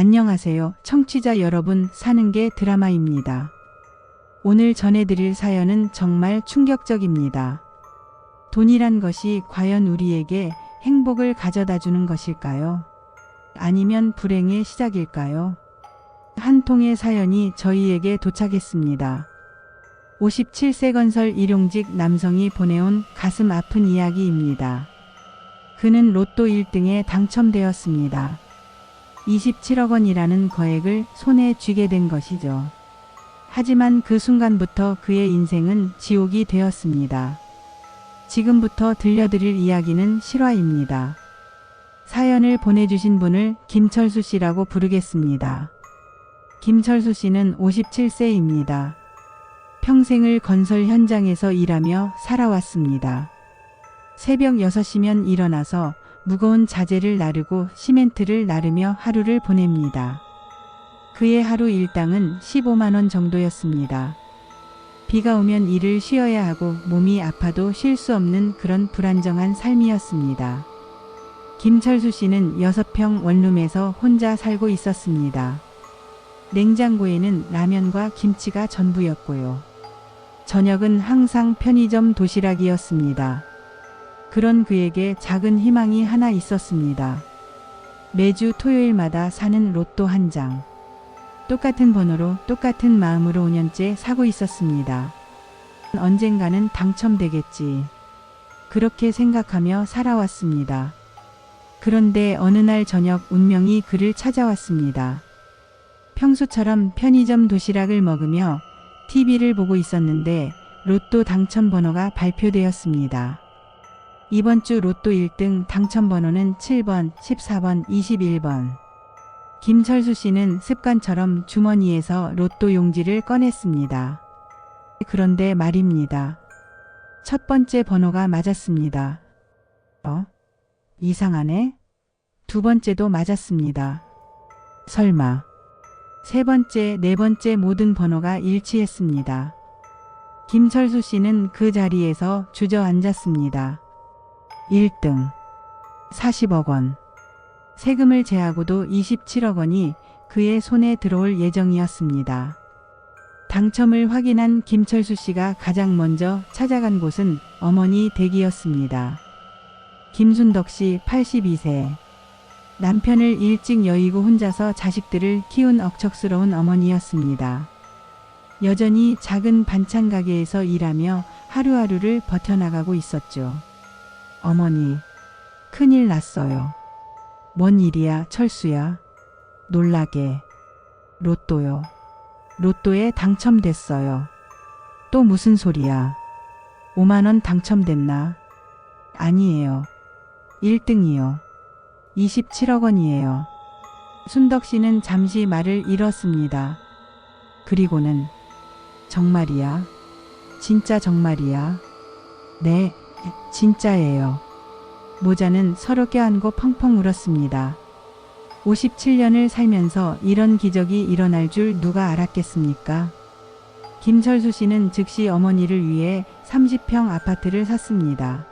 안녕하세요. 청취자 여러분, 사는 게 드라마입니다. 오늘 전해드릴 사연은 정말 충격적입니다. 돈이란 것이 과연 우리에게 행복을 가져다 주는 것일까요? 아니면 불행의 시작일까요? 한 통의 사연이 저희에게 도착했습니다. 57세 건설 일용직 남성이 보내온 가슴 아픈 이야기입니다. 그는 로또 1등에 당첨되었습니다. 27억 원이라는 거액을 손에 쥐게 된 것이죠. 하지만 그 순간부터 그의 인생은 지옥이 되었습니다. 지금부터 들려드릴 이야기는 실화입니다. 사연을 보내주신 분을 김철수 씨라고 부르겠습니다. 김철수 씨는 57세입니다. 평생을 건설 현장에서 일하며 살아왔습니다. 새벽 6시면 일어나서 무거운 자재를 나르고 시멘트를 나르며 하루를 보냅니다. 그의 하루 일당은 15만 원 정도였습니다. 비가 오면 일을 쉬어야 하고 몸이 아파도 쉴 수 없는 그런 불안정한 삶이었습니다. 김철수 씨는 6평 원룸에서 혼자 살고 있었습니다. 냉장고에는 라면과 김치가 전부였고요. 저녁은 항상 편의점 도시락이었습니다. 그런 그에게 작은 희망이 하나 있었습니다. 매주 토요일마다 사는 로또 한 장. 똑같은 번호로 똑같은 마음으로 5년째 사고 있었습니다. 언젠가는 당첨되겠지. 그렇게 생각하며 살아왔습니다. 그런데 어느 날 저녁 운명이 그를 찾아왔습니다. 평소처럼 편의점 도시락을 먹으며 TV를 보고 있었는데 로또 당첨 번호가 발표되었습니다. 이번 주 로또 1등 당첨 번호는 7번, 14번, 21번. 김철수 씨는 습관처럼 주머니에서 로또 용지를 꺼냈습니다. 그런데 말입니다. 첫 번째 번호가 맞았습니다. 이상하네? 두 번째도 맞았습니다. 설마. 세 번째, 네 번째 모든 번호가 일치했습니다. 김철수 씨는 그 자리에서 주저앉았습니다. 1등 40억 원. 세금을 제하고도 27억 원이 그의 손에 들어올 예정이었습니다. 당첨을 확인한 김철수 씨가 가장 먼저 찾아간 곳은 어머니 댁이었습니다. 김순덕 씨 82세. 남편을 일찍 여의고 혼자서 자식들을 키운 억척스러운 어머니였습니다. 여전히 작은 반찬 가게에서 일하며 하루하루를 버텨나가고 있었죠. 어머니, 큰일 났어요. 뭔 일이야, 철수야? 놀라게. 로또요. 로또에 당첨됐어요. 또 무슨 소리야? 5만 원 당첨됐나? 아니에요. 1등이요. 27억 원이에요. 순덕 씨는 잠시 말을 잃었습니다. 그리고는 정말이야? 진짜 정말이야? 네, 진짜예요. 모자는 서로 껴안고 펑펑 울었습니다. 57년을 살면서 이런 기적이 일어날 줄 누가 알았겠습니까? 김철수 씨는 즉시 어머니를 위해 30평 아파트를 샀습니다.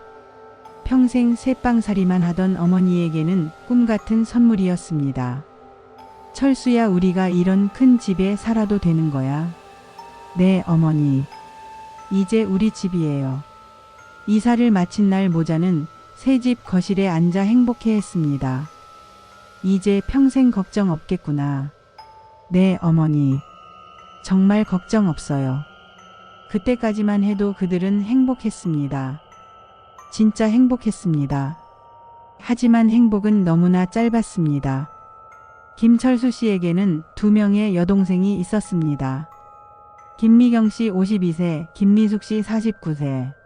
평생 새빵살이만 하던 어머니에게는 꿈같은 선물이었습니다. 철수야, 우리가 이런 큰 집에 살아도 되는 거야? 네, 어머니. 이제 우리 집이에요. 이사를 마친 날 모자는 새 집 거실에 앉아 행복해했습니다. 이제 평생 걱정 없겠구나. 네, 어머니. 정말 걱정 없어요. 그때까지만 해도 그들은 행복했습니다. 진짜 행복했습니다. 하지만 행복은 너무나 짧았습니다. 김철수 씨에게는 2명의 여동생이 있었습니다. 김미경 씨 52세, 김미숙 씨 49세.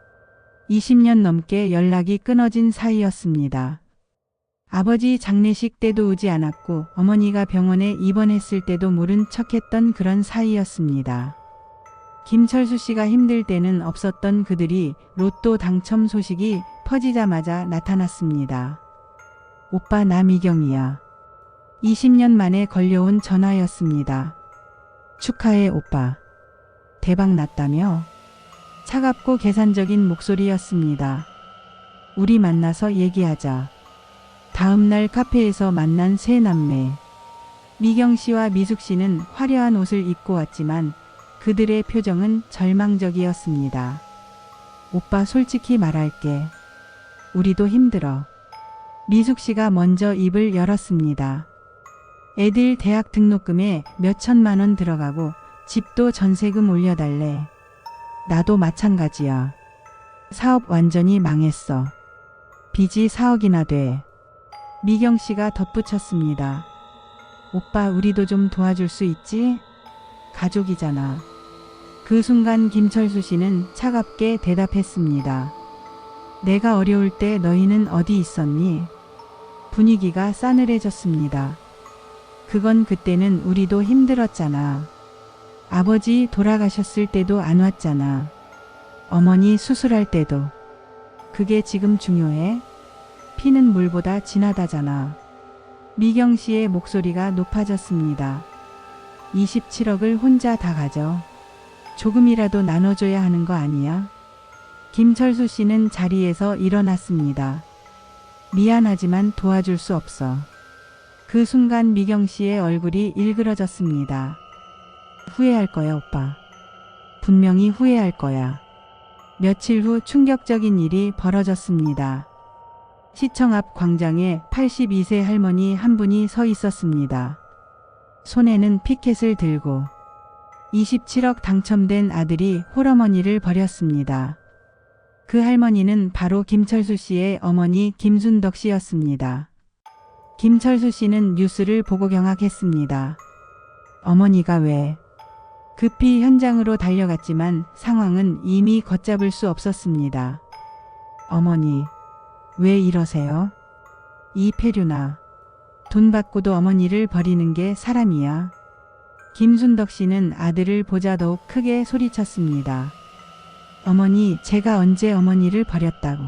20년 넘게 연락이 끊어진 사이였습니다. 아버지 장례식 때도 오지 않았고 어머니가 병원에 입원했을 때도 모른 척했던 그런 사이였습니다. 김철수 씨가 힘들 때는 없었던 그들이 로또 당첨 소식이 퍼지자마자 나타났습니다. 오빠, 나 미경이야. 20년 만에 걸려온 전화였습니다. 축하해, 오빠. 대박 났다며? 차갑고 계산적인 목소리였습니다. 우리 만나서 얘기하자. 다음 날 카페에서 만난 세 남매. 미경 씨와 미숙 씨는 화려한 옷을 입고 왔지만 그들의 표정은 절망적이었습니다. 오빠 솔직히 말할게. 우리도 힘들어. 미숙 씨가 먼저 입을 열었습니다. 애들 대학 등록금에 몇 천만 원 들어가고 집도 전세금 올려달래. 나도 마찬가지야. 사업 완전히 망했어. 빚이 4억이나 돼. 미경 씨가 덧붙였습니다. 오빠 우리도 좀 도와줄 수 있지? 가족이잖아. 그 순간 김철수 씨는 차갑게 대답했습니다. 내가 어려울 때 너희는 어디 있었니? 분위기가 싸늘해졌습니다. 그건 그때는 우리도 힘들었잖아. 아버지 돌아가셨을 때도 안 왔잖아. 어머니 수술할 때도. 그게 지금 중요해? 피는 물보다 진하다잖아. 미경 씨의 목소리가 높아졌습니다. 27억을 혼자 다 가져. 조금이라도 나눠줘야 하는 거 아니야? 김철수 씨는 자리에서 일어났습니다. 미안하지만 도와줄 수 없어. 그 순간 미경 씨의 얼굴이 일그러졌습니다. 후회할 거야, 오빠. 분명히 후회할 거야. 며칠 후 충격적인 일이 벌어졌습니다. 시청 앞 광장에 82세 할머니 한 분이 서 있었습니다. 손에는 피켓을 들고 27억 당첨된 아들이 홀어머니를 버렸습니다. 그 할머니는 바로 김철수 씨의 어머니 김순덕 씨였습니다. 김철수 씨는 뉴스를 보고 경악했습니다. 어머니가 왜? 급히 현장으로 달려갔지만 상황은 이미 걷잡을 수 없었습니다. 어머니, 왜 이러세요? 이 폐류나. 돈 받고도 어머니를 버리는 게 사람이야. 김순덕 씨는 아들을 보자 더욱 크게 소리쳤습니다. 어머니, 제가 언제 어머니를 버렸다고.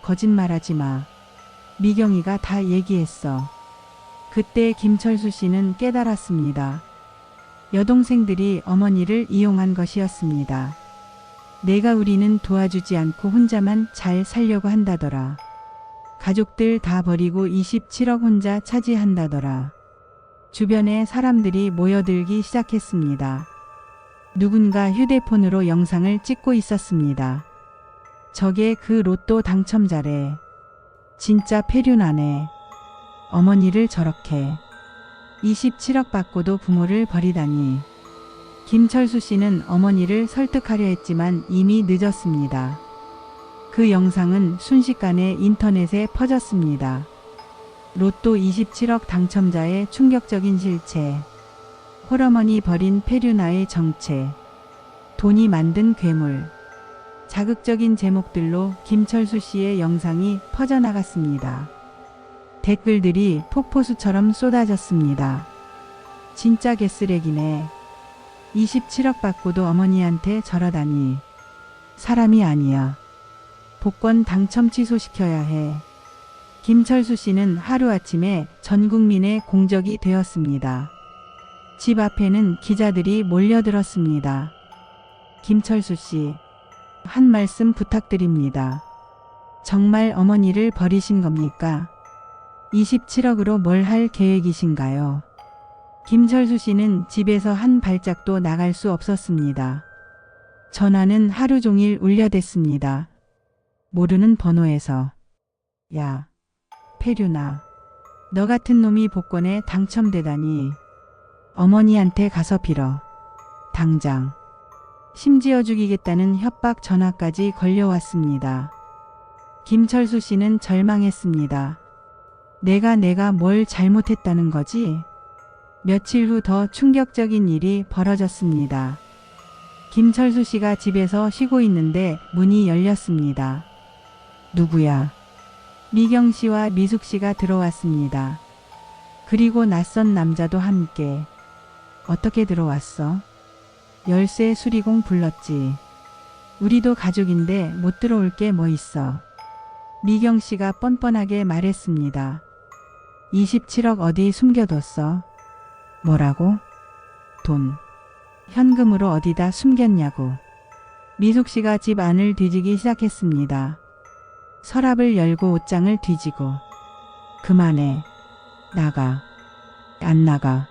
거짓말하지 마. 미경이가 다 얘기했어. 그때 김철수 씨는 깨달았습니다. 여동생들이 어머니를 이용한 것이었습니다. 내가 우리는 도와주지 않고 혼자만 잘 살려고 한다더라. 가족들 다 버리고 27억 혼자 차지한다더라. 주변에 사람들이 모여들기 시작했습니다. 누군가 휴대폰으로 영상을 찍고 있었습니다. 저게 그 로또 당첨자래. 진짜 폐륜하네. 어머니를 저렇게. 27억 받고도 부모를 버리다니. 김철수 씨는 어머니를 설득하려 했지만 이미 늦었습니다. 그 영상은 순식간에 인터넷에 퍼졌습니다. 로또 27억 당첨자의 충격적인 실체. 홀어머니 버린 폐륜아의 정체. 돈이 만든 괴물. 자극적인 제목들로 김철수 씨의 영상이 퍼져나갔습니다. 댓글들이 폭포수처럼 쏟아졌습니다. 진짜 개쓰레기네. 27억 받고도 어머니한테 저러다니. 사람이 아니야. 복권 당첨 취소시켜야 해. 김철수 씨는 하루아침에 전 국민의 공적이 되었습니다. 집 앞에는 기자들이 몰려들었습니다. 김철수 씨, 한 말씀 부탁드립니다. 정말 어머니를 버리신 겁니까? 27억으로 뭘 할 계획이신가요? 김철수 씨는 집에서 한 발짝도 나갈 수 없었습니다. 전화는 하루 종일 울려댔습니다. 모르는 번호에서. 야, 폐륜아. 너 같은 놈이 복권에 당첨되다니. 어머니한테 가서 빌어. 당장. 심지어 죽이겠다는 협박 전화까지 걸려왔습니다. 김철수 씨는 절망했습니다. 내가 뭘 잘못했다는 거지? 며칠 후 더 충격적인 일이 벌어졌습니다. 김철수 씨가 집에서 쉬고 있는데 문이 열렸습니다. 누구야? 미경 씨와 미숙 씨가 들어왔습니다. 그리고 낯선 남자도 함께. 어떻게 들어왔어? 열쇠 수리공 불렀지. 우리도 가족인데 못 들어올 게 뭐 있어. 미경 씨가 뻔뻔하게 말했습니다. 27억 어디 숨겨뒀어? 뭐라고? 돈. 현금으로 어디다 숨겼냐고. 미숙 씨가 집 안을 뒤지기 시작했습니다. 서랍을 열고 옷장을 뒤지고. 그만해. 나가. 안 나가.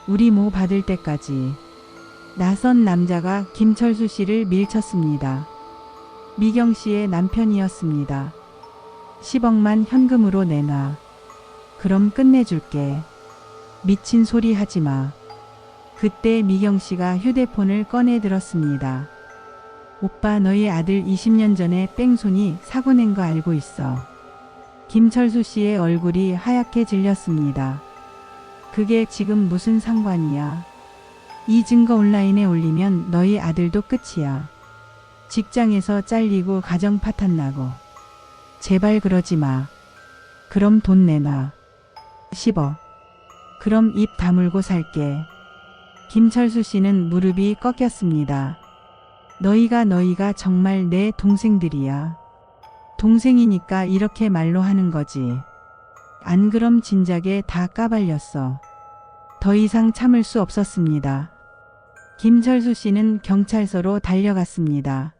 우리 모 받을 때까지. 낯선 남자가 김철수 씨를 밀쳤습니다. 미경 씨의 남편이었습니다. 10억만 현금으로 내놔. 그럼 끝내줄게. 미친 소리 하지 마. 그때 미경 씨가 휴대폰을 꺼내 들었습니다. 오빠, 너희 아들 20년 전에 뺑소니 사고 낸 거 알고 있어. 김철수 씨의 얼굴이 하얗게 질렸습니다. 그게 지금 무슨 상관이야. 이 증거 온라인에 올리면 너희 아들도 끝이야. 직장에서 잘리고 가정 파탄 나고. 제발 그러지 마. 그럼 돈 내놔. 10억. 그럼 입 다물고 살게. 김철수 씨는 무릎이 꺾였습니다. 너희가 정말 내 동생들이야. 동생이니까 이렇게 말로 하는 거지. 안 그럼 진작에 다 까발렸어. 더 이상 참을 수 없었습니다. 김철수 씨는 경찰서로 달려갔습니다.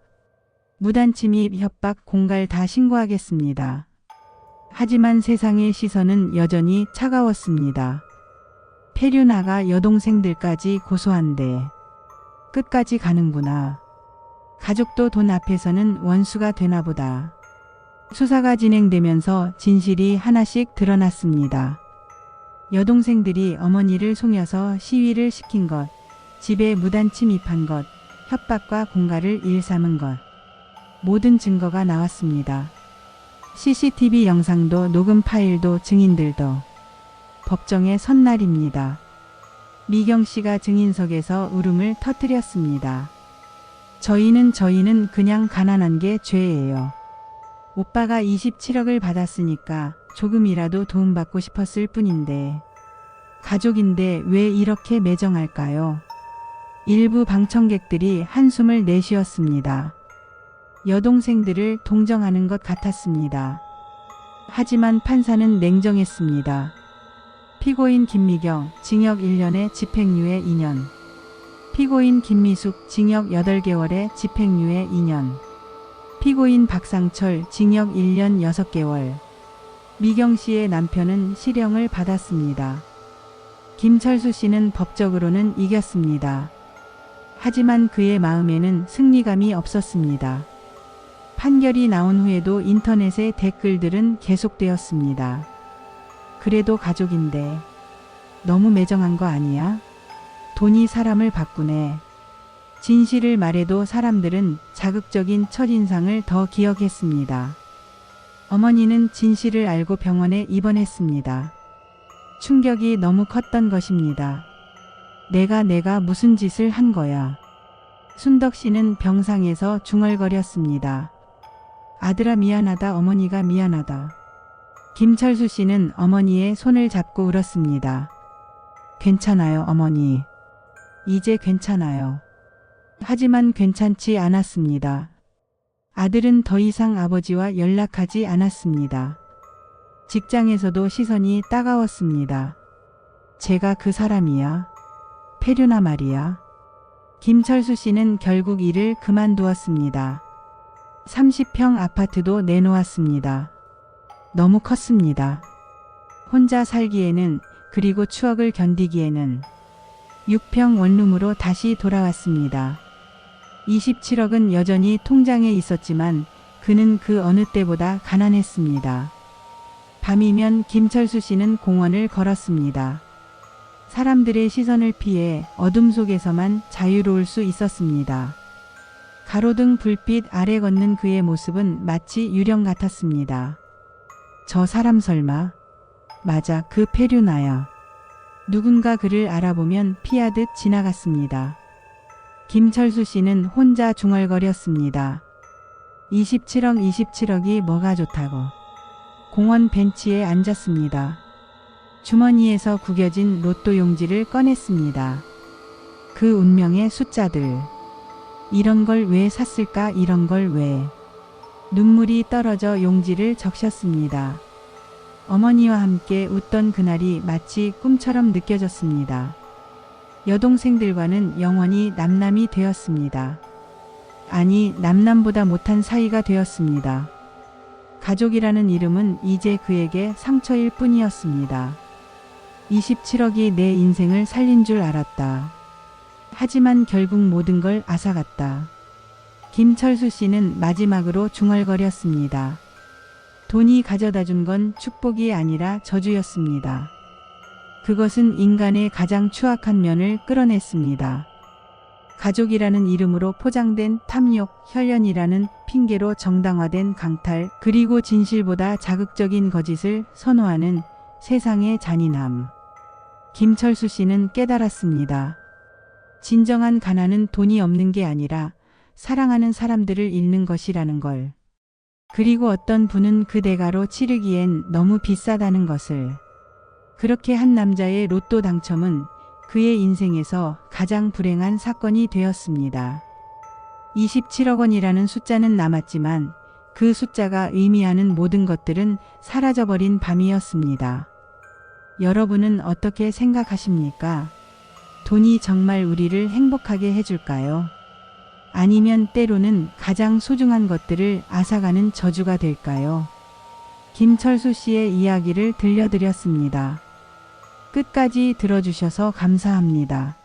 무단침입, 협박, 공갈 다 신고하겠습니다. 하지만 세상의 시선은 여전히 차가웠습니다. 페류나가 여동생들까지 고소한데 끝까지 가는구나. 가족도 돈 앞에서는 원수가 되나 보다. 수사가 진행되면서 진실이 하나씩 드러났습니다. 여동생들이 어머니를 속여서 시위를 시킨 것, 집에 무단 침입한 것, 협박과 공갈을 일삼은 것. 모든 증거가 나왔습니다. CCTV 영상도, 녹음 파일도, 증인들도. 법정의 선날입니다. 미경 씨가 증인석에서 울음을 터뜨렸습니다. 저희는 그냥 가난한 게 죄예요. 오빠가 27억을 받았으니까 조금이라도 도움받고 싶었을 뿐인데, 가족인데 왜 이렇게 매정할까요? 일부 방청객들이 한숨을 내쉬었습니다. 여동생들을 동정하는 것 같았습니다. 하지만 판사는 냉정했습니다. 피고인 김미경, 징역 1년에 집행유예 2년. 피고인 김미숙, 징역 8개월에 집행유예 2년. 피고인 박상철, 징역 1년 6개월. 미경 씨의 남편은 실형을 받았습니다. 김철수 씨는 법적으로는 이겼습니다. 하지만 그의 마음에는 승리감이 없었습니다. 판결이 나온 후에도 인터넷의 댓글들은 계속되었습니다. 그래도 가족인데 너무 매정한 거 아니야? 돈이 사람을 바꾸네. 진실을 말해도 사람들은 자극적인 첫인상을 더 기억했습니다. 어머니는 진실을 알고 병원에 입원했습니다. 충격이 너무 컸던 것입니다. 내가 무슨 짓을 한 거야. 순덕 씨는 병상에서 중얼거렸습니다. 아들아, 미안하다. 어머니가 미안하다. 김철수 씨는 어머니의 손을 잡고 울었습니다. 괜찮아요, 어머니. 이제 괜찮아요. 하지만 괜찮지 않았습니다. 아들은 더 이상 아버지와 연락하지 않았습니다. 직장에서도 시선이 따가웠습니다. 제가 그 사람이야. 페류나 말이야. 김철수 씨는 결국 일을 그만두었습니다. 30평 아파트도 내놓았습니다. 너무 컸습니다. 혼자 살기에는, 그리고 추억을 견디기에는. 6평 원룸으로 다시 돌아왔습니다. 27억은 여전히 통장에 있었지만 그는 그 어느 때보다 가난했습니다. 밤이면 김철수 씨는 공원을 걸었습니다. 사람들의 시선을 피해 어둠 속에서만 자유로울 수 있었습니다. 가로등 불빛 아래 걷는 그의 모습은 마치 유령 같았습니다. 저 사람 설마? 맞아, 그 페류나야. 누군가 그를 알아보면 피하듯 지나갔습니다. 김철수 씨는 혼자 중얼거렸습니다. 27억이 뭐가 좋다고. 공원 벤치에 앉았습니다. 주머니에서 구겨진 로또 용지를 꺼냈습니다. 그 운명의 숫자들. 이런 걸 왜 샀을까, 이런 걸 왜. 눈물이 떨어져 용지를 적셨습니다. 어머니와 함께 웃던 그날이 마치 꿈처럼 느껴졌습니다. 여동생들과는 영원히 남남이 되었습니다. 아니, 남남보다 못한 사이가 되었습니다. 가족이라는 이름은 이제 그에게 상처일 뿐이었습니다. 27억이 내 인생을 살린 줄 알았다. 하지만 결국 모든 걸 앗아갔다. 김철수 씨는 마지막으로 중얼거렸습니다. 돈이 가져다 준 건 축복이 아니라 저주였습니다. 그것은 인간의 가장 추악한 면을 끌어냈습니다. 가족이라는 이름으로 포장된 탐욕, 혈연이라는 핑계로 정당화된 강탈, 그리고 진실보다 자극적인 거짓을 선호하는 세상의 잔인함. 김철수 씨는 깨달았습니다. 진정한 가난은 돈이 없는 게 아니라 사랑하는 사람들을 잃는 것이라는 걸. 그리고 어떤 분은 그 대가로 치르기엔 너무 비싸다는 것을. 그렇게 한 남자의 로또 당첨은 그의 인생에서 가장 불행한 사건이 되었습니다. 27억 원이라는 숫자는 남았지만 그 숫자가 의미하는 모든 것들은 사라져버린 밤이었습니다. 여러분은 어떻게 생각하십니까? 돈이 정말 우리를 행복하게 해줄까요? 아니면 때로는 가장 소중한 것들을 앗아가는 저주가 될까요? 김철수 씨의 이야기를 들려드렸습니다. 끝까지 들어주셔서 감사합니다.